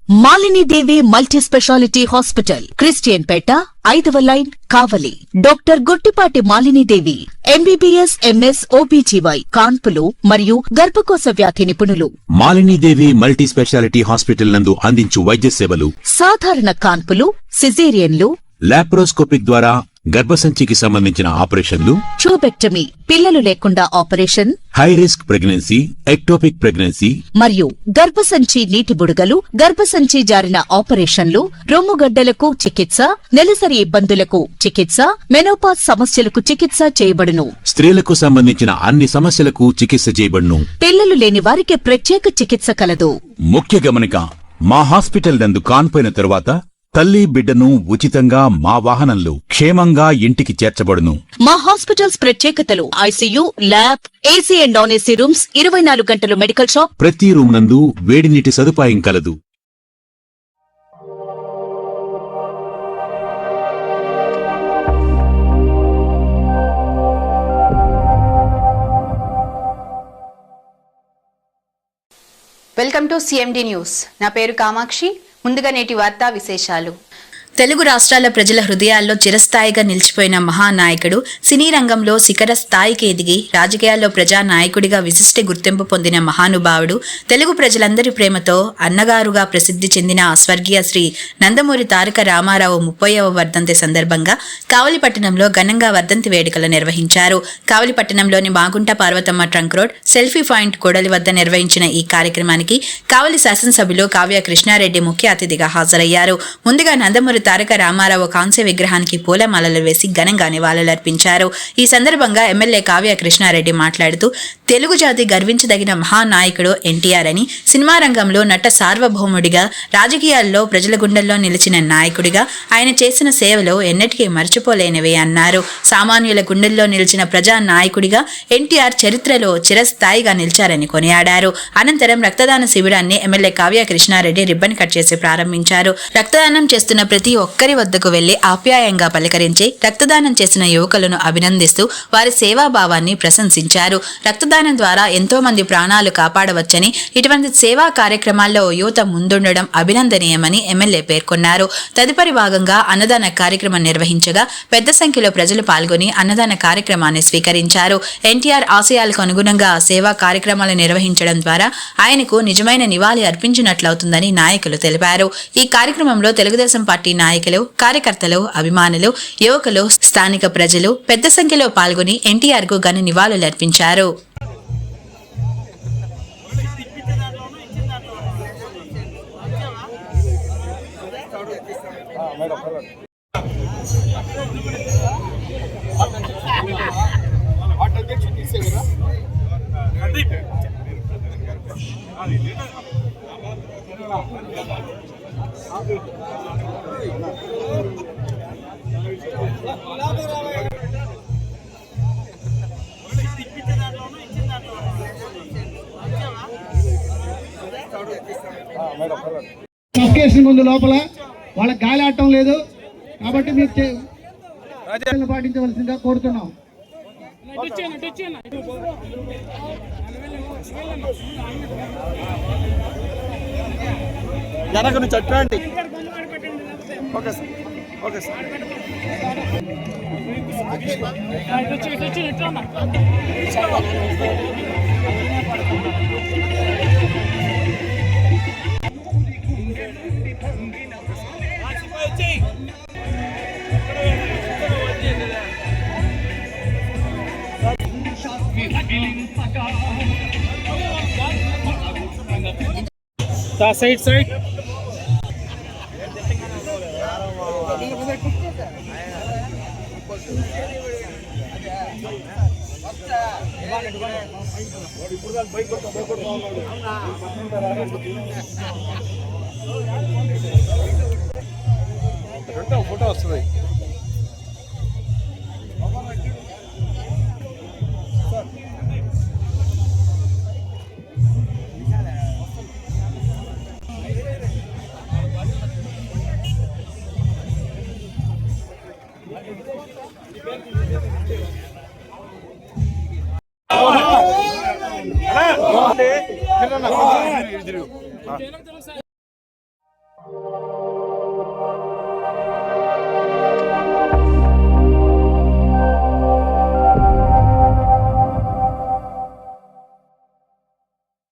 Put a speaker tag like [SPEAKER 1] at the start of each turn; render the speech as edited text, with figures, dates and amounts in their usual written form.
[SPEAKER 1] Malini Devi multi speciality hospital, Christian Peta, 5వ line, Kavali. Doctor Guttipati Malinidevi, MBBS, MS, OBGY, కాన్పులు మరియు గర్భకోశ వ్యాధి నిపుణులు.
[SPEAKER 2] మాలినీదేవి మల్టీ స్పెషాలిటీ హాస్పిటల్ నందు అందించు వైద్య సేవలు:
[SPEAKER 1] సాధారణ కాన్పులు, సిజేరియన్లు,
[SPEAKER 2] లాప్రోస్కోపిక్ ద్వారా గర్భసంచికి సంబంధించిన ఆపరేషన్లు,
[SPEAKER 1] ట్యూబెక్టమీ, పిల్లలు లేకుండా operation,
[SPEAKER 2] high risk pregnancy, ectopic pregnancy
[SPEAKER 1] మరియు గర్భసంచి నీటి బుడగలు, గర్భసంచి జారిన ఆపరేషన్లు, రొమ్ముగడ్డలకు చికిత్స, నెలసరి ఇబ్బందులకు చికిత్స, మెనోపాజ్ సమస్యలకు చికిత్స చేయబడును.
[SPEAKER 2] స్త్రీలకు సంబంధించిన అన్ని సమస్యలకు చికిత్స చేయబడును.
[SPEAKER 1] పిల్లలు లేని వారికి ప్రత్యేక చికిత్స కలదు.
[SPEAKER 2] ముఖ్య గమనిక: మా హాస్పిటల్ నందు కాన్పోయిన తరువాత తల్లి బిడ్డను ఉచితంగా మా వాహనంలో క్షేమంగా ఇంటికి చేర్చబడును.
[SPEAKER 1] మా హాస్పిటల్స్ ప్రత్యేకతలు: ICU, lab, AC and non AC rooms, 24 గంటలు మెడికల్ షాప్,
[SPEAKER 2] ప్రతి రూమ్ నందు వేడి నీటి సదుపాయం కలదు.
[SPEAKER 3] Welcome to CMD news. నా పేరు కామాక్షి. ముందుగా నేటి వార్తా విశేషాలు. తెలుగు రాష్ట్రాల ప్రజల హృదయాల్లో చిరస్థాయిగా నిలిచిపోయిన మహానాయకుడు, సినీ రంగంలో శిఖర స్థాయికి ఎదిగి రాజకీయాల్లో ప్రజానాయకుడిగా విశిష్ట గుర్తింపు పొందిన మహానుభావుడు, తెలుగు ప్రజలందరి ప్రేమతో అన్నగారుగా ప్రసిద్ధి చెందిన స్వర్గీయ శ్రీ నందమూరి తారక రామారావు 30వ వర్ధంతి సందర్భంగా కావలిపట్టణంలో ఘనంగా వర్ధంతి వేడుకలు నిర్వహించారు. కావలిపట్టణంలోని Magunta Parvathamma trunk road selfie point కూడలి వద్ద నిర్వహించిన ఈ కార్యక్రమానికి కావలి శాసనసభ్యులు కావ్య కృష్ణారెడ్డి ముఖ్య అతిథిగా హాజరయ్యారు. ముందుగా నందమూరి తారక రామారావు కాంస్య విగ్రహానికి పూలమాలలు వేసి ఘనంగా నివాళులర్పించారు. ఈ సందర్భంగా ఎమ్మెల్యే కావ్య కృష్ణారెడ్డి మాట్లాడుతూ, తెలుగు జాతి గర్వించదగిన మహానాయకుడు ఎన్టీఆర్ అని, సినిమా రంగంలో నట సార్వభౌముడిగా, రాజకీయాల్లో ప్రజల గుండెల్లో నిలిచిన నాయకుడిగా ఆయన చేసిన సేవలు ఎన్నటికీ మర్చిపోలేనివే అన్నారు. సామాన్యుల గుండెల్లో నిలిచిన ప్రజా నాయకుడిగా ఎన్టీఆర్ చరిత్రలో చిరస్థాయిగా నిలిచారని కొనియాడారు. అనంతరం రక్తదాన శిబిరాన్ని MLA Kavya Krishna Reddy ribbon cut చేసి ప్రారంభించారు. రక్తదానం చేస్తున్న ప్రతి ఒక్కరి వద్దకు వెళ్లి ఆప్యాయంగా పలకరించి రక్తదానం చేసిన యువకులను అభినందిస్తూ వారి సేవాభావాన్ని ప్రశంసించారు. రక్తదానం ద్వారా ఎంతో మంది ప్రాణాలు కాపాడవచ్చని, ఇటువంటి సేవా కార్యక్రమాల్లో యువత ముందుండడం అభినందనీయమని ఎమ్మెల్యే పేర్కొన్నారు. తదుపరి భాగంగా అన్నదాన కార్యక్రమం నిర్వహించగా పెద్ద సంఖ్యలో ప్రజలు పాల్గొని అన్నదాన కార్యక్రమాన్ని స్వీకరించారు. ఎన్టీఆర్ ఆశయాలకు అనుగుణంగా సేవా కార్యక్రమాలు నిర్వహించడం ద్వారా ఆయనకు నిజమైన నివాళి అర్పించినట్లవుతుందని నాయకులు తెలిపారు. ఈ కార్యక్రమంలో తెలుగుదేశం పార్టీ నాయకులు, కార్యకర్తలు, అభిమానులు, యువకులు, స్థానిక ప్రజలు పెద్ద సంఖ్యలో పాల్గొని ఎన్టీఆర్ కు ఘన నివాళులర్పించారు.
[SPEAKER 4] ముందు లోపల వాళ్ళకి గాలి ఆడటం లేదు కాబట్టి మీరు పాటించవలసిందిగా కోరుతున్నాం.
[SPEAKER 5] జనకుని చట్టండి. Okay sir, okay sir.
[SPEAKER 6] Side side
[SPEAKER 5] photo వస్తుంది.